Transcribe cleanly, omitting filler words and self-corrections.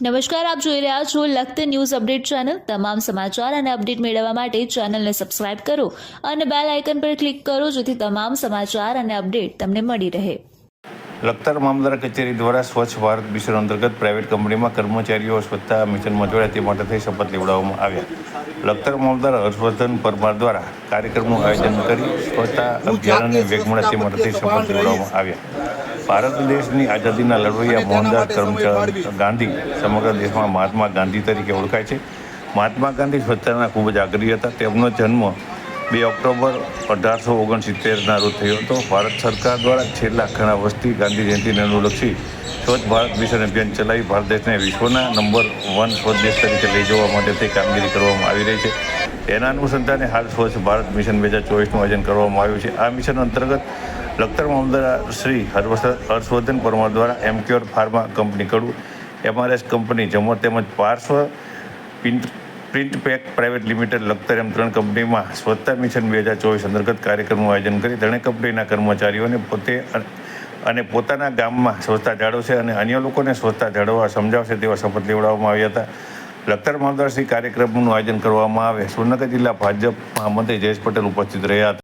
નમસ્કાર, આપ જોઈ રહ્યા છો લખત ન્યૂઝ અપડેટ ચેનલ। તમામ સમાચાર અને અપડેટ મેળવવા માટે ચેનલને સબસ્ક્રાઇબ કરો અને બેલ આઇકન પર ક્લિક કરો જેથી તમામ સમાચાર અને અપડેટ તમને મળી રહે। લખતર મામલતદાર કચેરી દ્વારા સ્વચ્છ ભારત મિશન અંતર્ગત પ્રાઇવેટ કંપનીમાં કર્મચારીઓ સ્વચ્છતા મિશનમાં જોડાય તે માટે થઈ શપથ લેવડાવવામાં આવ્યા। લખતર મામલતદાર હર્ષવર્ધન પરમાર દ્વારા કાર્યક્રમનું આયોજન કરી સ્વચ્છતા અભિયાનને વેગ મળે તે માટે થઈ શપથ લેવડાવવામાં આવ્યા। ભારત દેશની આઝાદીના લડવૈયા મોહનદાસ કરમચંદ ગાંધી સમગ્ર દેશમાં મહાત્મા ગાંધી તરીકે ઓળખાય છે। મહાત્મા ગાંધી સ્વચ્છતાના ખૂબ જ આગ્રહી હતા। તેમનો જન્મ 2 ઓક્ટોબર 1869ના રોજ થયો હતો। ભારત સરકાર દ્વારા છેલ્લા ઘણા વર્ષથી ગાંધી જયંતિને અનુલક્ષી સ્વચ્છ ભારત મિશન અભિયાન ચલાવી ભારત દેશને વિશ્વના નંબર 1 સ્વચ્છ દેશ તરીકે લઈ જવા માટે તે કામગીરી કરવામાં આવી રહી છે। તેના અનુસંધાને હાલ સ્વચ્છ ભારત મિશન 2024નું આયોજન કરવામાં આવ્યું છે। આ મિશન અંતર્ગત લખતર મામલતદાર શ્રી હર્ષવર્ધન પરમાર દ્વારા Emcure pharma company Kadu, MRS company Jamor તેમજ Parshva print pack private limited Lakhtar એમ 3 કંપનીમાં સ્વચ્છતા મિશન 2024 અંતર્ગત કાર્યક્રમનું આયોજન કરી ત્રણેય કંપનીના કર્મચારીઓને પોતાના ગામમાં સ્વચ્છતા જાળવશે અને અન્ય લોકોને સ્વચ્છતા જાળવવા સમજાવશે તેવા શપથ લેવડાવવામાં આવ્યા હતા। લખતર મામલતદાર શ્રી કાર્યક્રમનું આયોજન કરવામાં આવે સુરનગર જિલ્લા ભાજપ મહામંત્રી જયેશ પટેલ ઉપસ્થિત રહ્યા હતા।